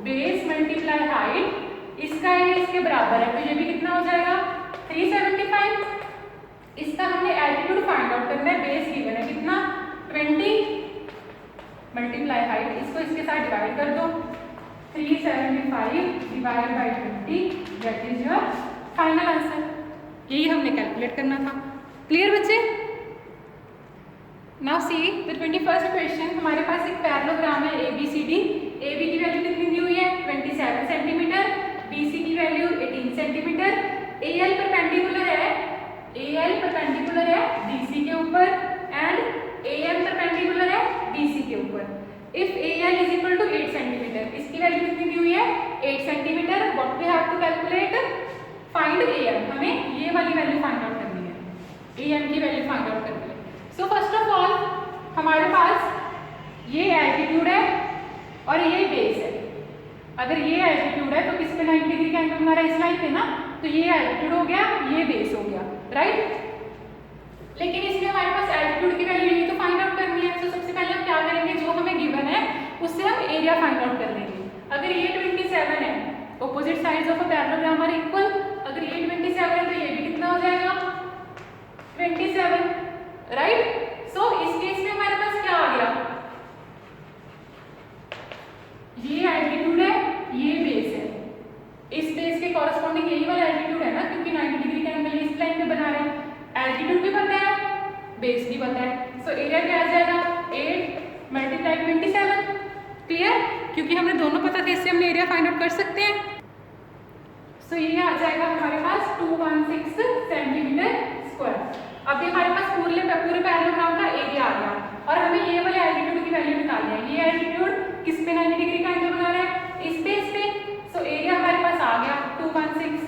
Speaker 1: base multiply height, इसका area इसके बराबर है तो ये भी कितना हो जाएगा 375। इसका हमने एल्टीट्यूड फाइंड आउट करना है, बेस गिवन है कितना 20 मल्टीप्लाई हाइट, इसको इसके साथ डिवाइड कर दो, 375 divide by 20, that is your final answer. यही हमने कैलकुलेट करना था। क्लियर बच्चे? Now see the 21st question. हमारे पास एक पैरेललोग्राम है ABCD, AB की वैल्यू कितनी दी हुई है 27 सेंटीमीटर, BC की वैल्यू 18 सेंटीमीटर, AL परपेंडिकुलर है BC के ऊपर एंड AM परपेंडिकुलर है BC के ऊपर। If AL is equal to 8 centimetre, इसकी वैल्यू कितनी दी हुई है 8 centimetre, what we have to calculate, find AM, हमें ये वाली वैल्यू फाइंड आउट करनी है, AM की वैल्यू फाइंड आउट करनी है। सो फर्स्ट ऑफ ऑल हमारे पास ये एल्टीट्यूड है और ये बेस है। अगर ये एल्टीट्यूड है तो किस पे 90 डिग्री का एंगल बना रहा है, इस लाइन पे ना, तो ये एल्टीट्यूड हो गया, ये बेस हो गया, राइट। लेकिन इसमें हमारे पास एल्टीट्यूड की वैल्यू नहीं तो फाइंड आउट करनी है। तो सबसे पहले हम क्या करेंगे, जो हमें गिवन है उससे हम एरिया फाइंड आउट कर लेंगे। अगर ये 27 है, opposite sides of a parallelogram are equal, अगर ये 27 है तो ये भी कितना हो जाएगा 27, राइट। सो इस केस में हमारे पास क्या आ गया, ये एल्टीट्यूड है, ये बेस है, इस बेस के कॉरस्पॉन्डिंग यही वाला एल्टीट्यूड है ना, क्योंकि 90 डिग्री का एंगल इस लाइन पे बना रहे हैं, एल्टीट्यूड भी पता है बेस भी पता है। सो एरिया क्या आ जाएगा 8 मल्टीप्लाई 27। क्लियर? क्योंकि हमने दोनों पता थे, इससे हमने एरिया फाइंड आउट कर सकते हैं। सो ये आ जाएगा हमारे पास 216 सेंटीमीटर स्क्वायर। अभी हमारे पास पूरे पैरेललोग्राम का एरिया आ गया और हमें ये वाले एल्टीट्यूड की वैल्यू निकालनी है। ये एल्टीट्यूड किस पे 90 डिग्री का एंगल बना रहा है, इस बेस पे। सो एरिया हमारे पास आ गया 216,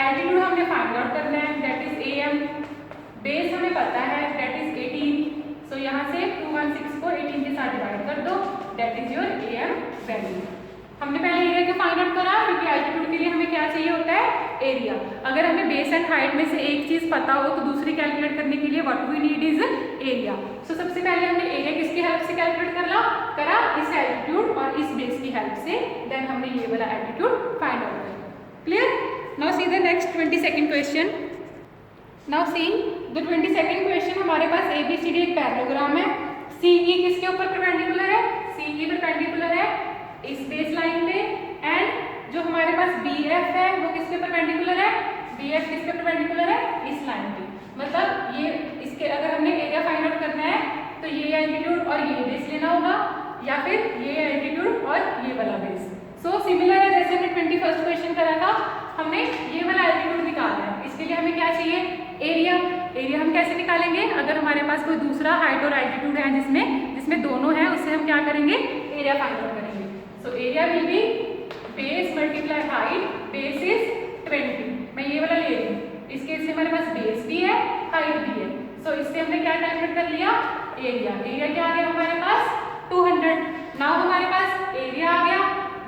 Speaker 1: एल्टीट्यूड हमने फाइंड आउट करना है, दैट इज AM, बेस हमें पता है दैट इज 18। सो यहाँ से 216 को 18 के साथ डिवाइड कर दो, that is your AM value. हमने पहले एरिया को फाइंड आउट करा, क्योंकि एल्टीट्यूड के लिए हमें क्या चाहिए होता है एरिया। अगर हमें बेस एंड हाइट में से एक चीज पता हो तो दूसरी कैलकुलेट करने के लिए what we need is area. So सबसे पहले हमने एरिया किसकी हेल्प से कैलकुलेट करा इस एल्टीट्यूड और इस बेस की हेल्प से, देन हमने ये वाला एल्टीट्यूड फाइंड आउट किया। Clear? Now see the next 22nd question. Now see the 22nd question. हमारे पास ABCD एक पैरेललोग्राम है, CE किसके ऊपर परपेंडिकुलर है, CE परपेंडिकुलर है इस बेस लाइन पे, एंड जो हमारे पास BF है वो किसके परपेंडिकुलर है, BF किसके परपेंडिकुलर है, इस लाइन पे। मतलब ये इसके अगर हमने एरिया फाइंड आउट करना है तो ये एल्टीट्यूड और ये बेस लेना होगा, या फिर ये एल्टीट्यूड और ये वाला बेस। सो सिमिलर है जैसे हमने 21st क्वेश्चन करा था, हमने ये वाला एल्टीट्यूड निकालना है। इसके लिए हमें क्या चाहिए, एरिया। एरिया हम कैसे निकालेंगे, अगर हमारे पास कोई दूसरा हाइट और एल्टीट्यूड है जिसमें दोनों है, उससे हम क्या करेंगे, एरिया फाइंड आउट करेंगे। So area will be base multiply height, base is 20, मैं ये वाला ले रही हूँ। इस केस से हमारे पास बेस भी है, हाइट भी है। सो इससे हमने क्या कैलकुलेट कर लिया, एरिया। एरिया क्या आ गया हमारे पास 200। नाउ हमारे पास एरिया आ गया,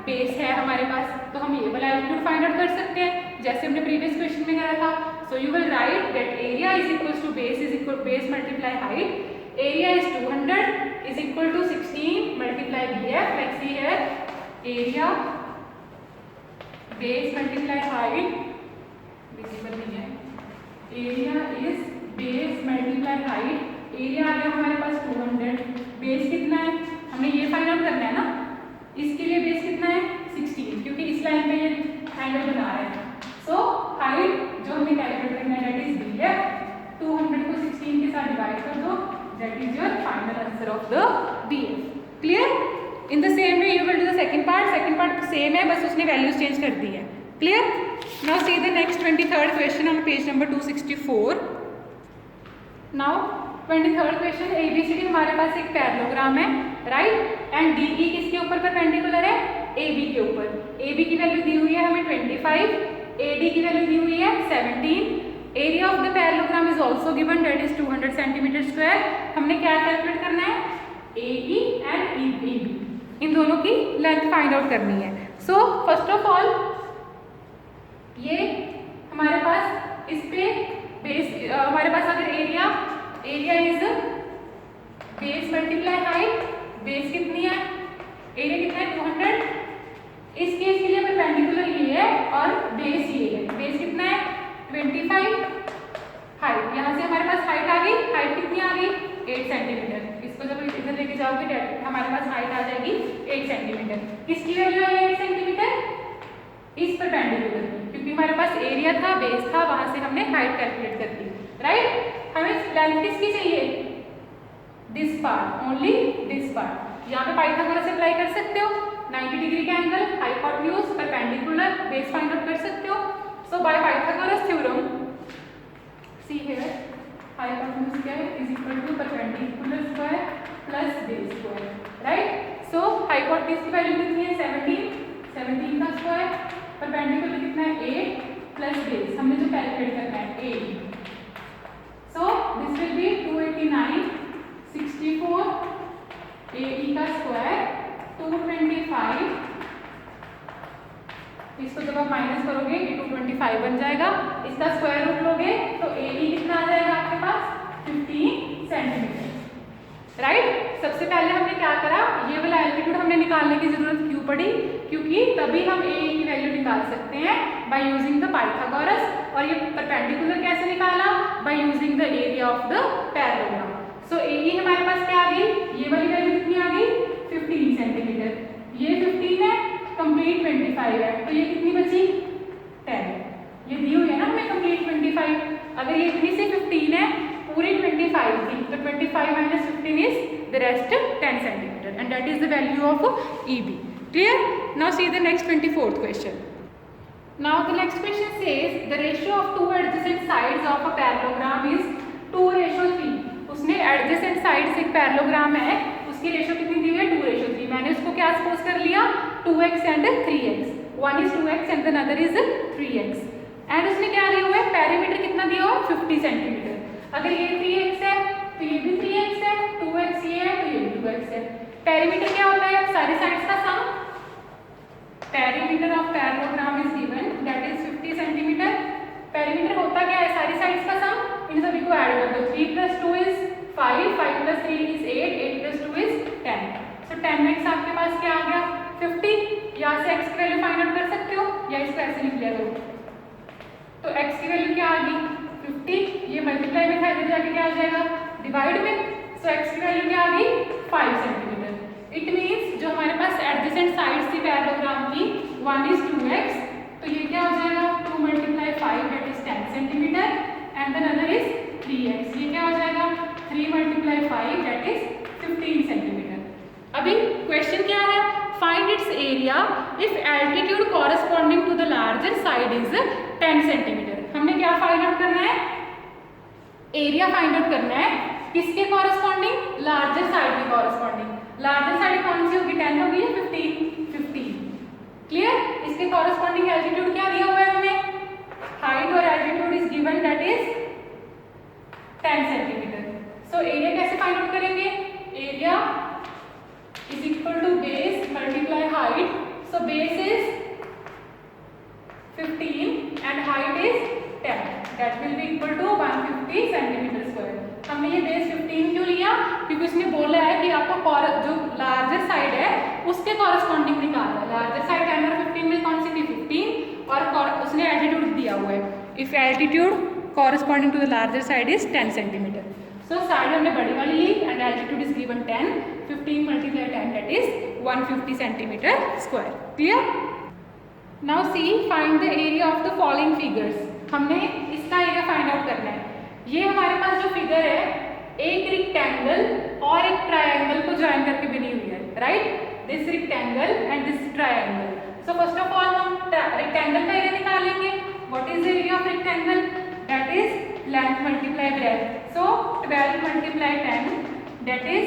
Speaker 1: बेस है हमारे पास, तो हम ये वाला एल्टीट्यूड फाइंड आउट कर सकते हैं जैसे हमने प्रीवियस क्वेश्चन में करा था। So you will write that area is equal to base is equal base multiply height. Area is 200 is equal to 16 multiply BF। Let's see here, area base multiply height, visible नहीं है, area is base multiply height. Area आ गया हमारे पास 200, base कितना है, हमने ये find out करना है ना, इसके लिए बेस कितना है 16, क्योंकि इस लाइन पे ये एंगल बना रहे हैं। सो हाइट जो हमें कैलकुलेट करना है दैट इज BF। 200 को 16 के साथ डिवाइड कर दो, that is your final answer of the BF। Clear? In the same way you will do the second part same है, बस उसने वैल्यूज चेंज कर दी है। Clear? Now see the next 23rd question on page number 264। Now 23rd question, ABCD हमारे पास एक parallelogram है, right, and DE किसके ऊपर परपेंडिकुलर है, AB के ऊपर। AB की वैल्यू दी हुई है हमें 25, AD की वैल्यू दी हुई है 17। Area of the parallelogram is also given that is 200 centimetre square. हमने क्या कैलकुलेट करना है, AE एंड EB, इन दोनों की लेंथ फाइंड आउट करनी है। सो फर्स्ट ऑफ ऑल ये हमारे पास इस पे बेस, हमारे पास अगर area is base multiply height, base कितनी है, एरिया कितना है 200। इस केस के लिए परपेंडिकुलर ये है और बेस ये है, बेस कितना है 25, हाइट यहाँ से हमारे पास हाइट आ गई, हाइट कितनी आ गई 8 सेंटीमीटर। इसको जब इधर लेके जाओगे हमारे पास हाइट आ जाएगी 8 सेंटीमीटर। किसकी वैल्यू है 8 सेंटीमीटर, इस परपेंडिकुलर, क्योंकि हमारे पास एरिया था, बेस था, वहां से हमने हाइट कैलकुलेट कर दी, राइट। हमें लेंथ किसकी चाहिए, this part, only this part. यहाँ पे पाइथागोरस अप्लाई कर सकते हो, 90 डिग्री का angle, hypotenuse, perpendicular, base find out कर सकते हो। So by Pythagoras theorem, see here, hypotenuse क्या है is equal to perpendicular square plus base square, right. So hypotenuse की वैल्यू कितनी है 17 का स्क्वायर, परपेंडिकुलर कितना है 8 प्लस बेस, हमने जो कैलकुलेट करना है 8। सो दिस विल बी 289, 64, AE का स्क्वायर 225, इसको जब आप माइनस करोगे ये 225 बन जाएगा, इसका स्क्वायर रूट लोगे तो AE कितना आ जाएगा आपके पास 15 सेंटीमीटर, राइट। सबसे पहले हमने क्या करा, ये वाला एल्टीट्यूड हमने निकालने की जरूरत क्यों पड़ी, क्योंकि तभी हम AE की वैल्यू निकाल सकते हैं बाय यूजिंग द पाइथागोरस। और ये परपेंडिकुलर कैसे निकाला, by using the area of the parallelogram. So AE हमारे पास क्या आ गई, ये वाली वैल्यू कितनी आ गई 15 सेंटीमीटर, ये 15 है, कंप्लीट 25 है, तो ये कितनी बची 10। ये दी हुई है ना हमें कंप्लीट 25, अगर ये इतनी से 15 है, पूरी 25 थी, तो 25 minus 15 is the rest 10 centimetre, and that is the value of EB। Clear? Now see the next 24th question. Now the next question says the ratio of two adjacent sides of a parallelogram is 2:3। उसने adjacent sides एक parallelogram है, उसकी ratio कितनी दी हुई है 2:3। मैंने उसको क्या सपोज कर लिया 2x and 3x, one is 2x and the other is 3x। And उसने क्या दिया हुआ है, पेरीमीटर कितना दिया हुआ है 50 सेंटीमीटर। अगर ये 3x है तो ये भी 3x है, 2x ये है तो ये भी 2x है। पेरीमीटर क्या होता है, सारी साइड्स का sum. Perimeter of parallelogram is given that is 50 centimetre. Perimeter होता क्या है, सारी साइड्स का सम, इन सभी को ऐड कर दो। 3 + 2 is 5, 5 + 3 is 8, 8 + 2 is 10। So 10x आपके पास क्या आ गया 50। यहाँ से x की वैल्यू फाइंड आउट कर सकते हो या इसको ऐसे लिख लिया करो, तो x की वैल्यू क्या आ गई 50, ये मल्टीप्लाई में था, इधर जाके क्या आ जाएगा डिवाइड में। सो x की वैल्यू क्या आ गई 5 सेंटीमीटर। इट मीन्स जो हमारे पास एडजेसेंट साइड्स थी पैरेललोग्राम की 1 is 2x, तो ये क्या हो जाएगा 2 × 5 that is 10 centimetre and then other is 3x, ये क्या हो जाएगा 3 × 5 that is 15 सेंटीमीटर। अभी क्वेश्चन क्या है, find its area if altitude corresponding to the larger side is 10 centimetre. हमने क्या फाइंड आउट करना है, एरिया फाइंड आउट करना है, किसके कॉरस्पॉन्डिंग, लार्जर साइड के कॉरस्पॉन्डिंग। लार्जर साइड कौन सी होगी, 10 होगी या 15? क्लियर। इसके कॉरस्पॉन्डिंग एल्टीट्यूड क्या दिया हुआ है हमें, हाइट और altitude is given that is 10 centimetre. So area कैसे फाइंड आउट करेंगे, area is equal to base multiply height. So base is 15 and height is 10, that will be equal to 150 centimetre square. हमने ये base 15 क्यों लिया, क्योंकि उसने बोला है कि आपको जो लार्जर साइड है उसके कॉरस्पॉन्डिंग निकालना है। लार्जर साइड 10 और 15 में कौन सी थी, 15, और उसने एल्टीट्यूड दिया हुआ है, if altitude corresponding to the larger side is 10 centimetre. So side हमने बड़ी वाली ली and altitude is given 10, 15 × 10 that is 150 centimetre square. Clear. Now see find the area of the following figures. हमने इसका एरिया फाइंड आउट करना है। ये हमारे पास जो फिगर है एक रेक्टेंगल और एक ट्रायंगल को ज्वाइन करके बनी हुई है, right, this rectangle and this triangle. So first of all हम रेक्टेंगल का एरिया निकालेंगे। What is the area of rectangle, that is length multiply breath. So 12 × 10 that is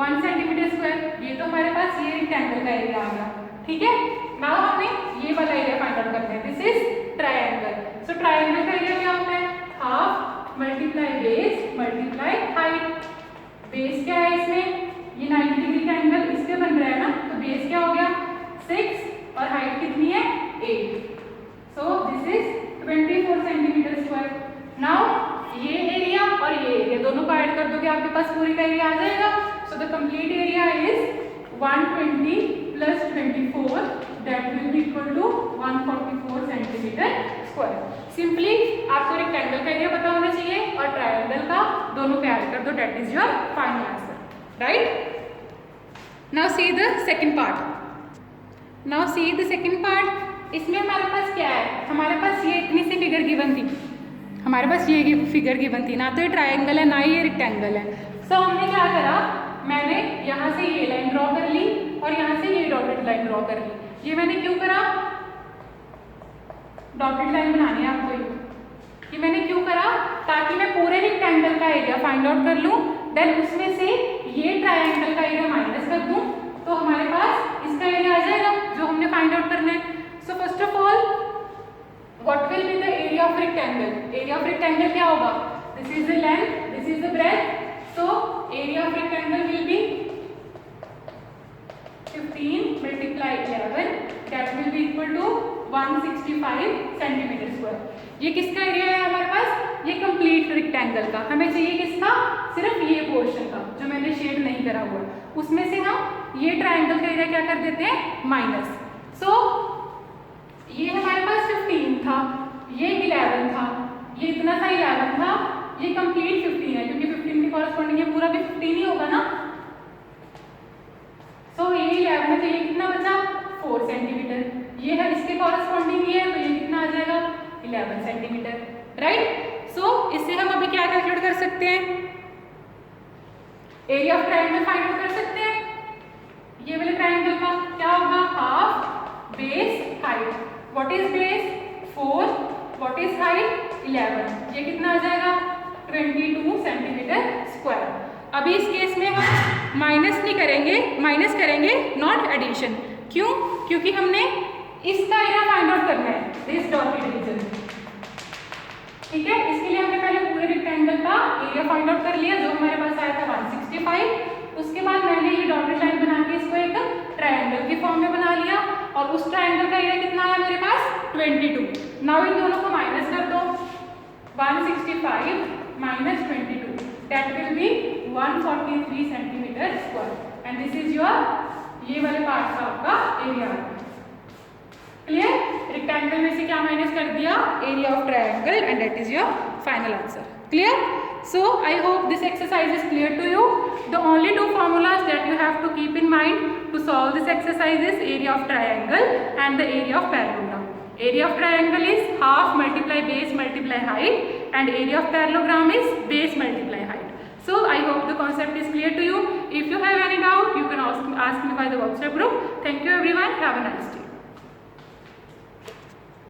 Speaker 1: 1 centimetre square. ये तो हमारे पास ये रेक्टेंगल का एरिया आ गया, ठीक है। नाउ हमें ये वाला एरिया फाइंड आउट करना है, this is triangle. So triangle का एरिया क्या होता है, half multiply base multiply height. Base क्या है इसमें, ये 90 डिग्री का एंगल इस पे बन रहा है ना, तो बेस क्या हो गया 6 और हाइट कितनी है 8। So this is 24 centimetre square. Now ये एरिया और ये एरिया दोनों को ऐड कर दोगे आपके पास पूरे का एरिया आ जाएगा। So the complete area is 120 + 24 that will be equal to 144 centimetre square. Simply आपको रेक्टेंगल का एरिया पता होना चाहिए और ट्रायंगल का, दोनों को ऐड कर दो, that is your final answer, right. Now see the second part. Now see the second part. इसमें हमारे पास क्या है, हमारे पास ये इतनी सी फिगर गिवन थी, हमारे पास ये फिगर गिवन थी, ना तो ये ट्रायंगल है ना ही ये रेक्टेंगल है। सो हमने क्या करा, मैंने यहाँ से ये लाइन ड्रॉ कर ली और यहाँ से ये डॉटेड लाइन ड्रॉ कर ली। ये मैंने क्यों करा, डॉटेड लाइन बनानी है आपको, ये मैंने क्यों करा, ताकि मैं पूरे रेक्टेंगल का एरिया फाइंड आउट कर लूँ, देन उसमें से ये ट्रायंगल का एरिया माइनस कर दूँ, तो हमारे पास इसका एरिया आ जाएगा जो हमने फाइंड आउट करना है। So first of all what will be the area of rectangle, area of rectangle क्या होगा, this is the length, this is the breadth. So area of rectangle will be 15 × 11 that will be equal to 165 centimetre square. ये किसका area है हमारे पास, ये complete rectangle का। हमें चाहिए किसका, सिर्फ ये पोर्शन का जो मैंने शेड नहीं करा हुआ, उसमें से हम ये ट्रायंगल का एरिया क्या कर देते हैं, माइनस। सो ये हमारे पास 15 था, ये 11 था, ये इतना सा 11 था, ये कंप्लीट 15 है, क्योंकि 15 के कॉरस्पॉन्डिंग ये पूरा भी 15 ही होगा ना। सो ये 11 है, तो ये कितना बचा 4 सेंटीमीटर। ये है इसके कॉरस्पॉन्डिंग ये है, तो ये कितना आ जाएगा 11 सेंटीमीटर, राइट। सो इससे हम अभी क्या कैलकुलेट कर सकते हैं, area of triangle find out कर सकते हैं। ये वाले ट्रायंगल का क्या होगा, half base height. What is base 4, what is height 11, ये कितना आ जाएगा 22 सेंटीमीटर स्क्वायर। अभी इस केस में हम माइनस नहीं करेंगे, माइनस करेंगे नॉट एडिशन। क्यों, क्योंकि हमने इसका एरिया फाइंड आउट करना है, दिस डॉटेड रीजन, ठीक है। इसके लिए हमने पहले पूरे रेक्टेंगल का एरिया फाइंड आउट कर लिया जो हमारे पास आया था 165। उसके बाद मैंने ये डॉटेड लाइन बना के इसको एक ट्रायंगल के फॉर्म में बना लिया और उस ट्रायंगल का एरिया कितना आया मेरे पास 22। नाउ इन दोनों को माइनस कर दो, 165 - 22 that will B 143 centimetre square and this is your ये वाले पार्ट का आपका एरिया। क्लियर, रेक्टेंगल में से क्या माइनस कर दिया, area of triangle and that is your final answer. Clear. So I hope this exercise is clear to you. The only two formulas that you have to keep in mind to solve this exercise is area of triangle and the area of parallelogram. Area of triangle is half multiply base multiply height, and area of parallelogram is base multiply height. So I hope the concept is clear to you. If you have any doubt, you can ask me by the WhatsApp group. Thank you everyone. Have a nice day.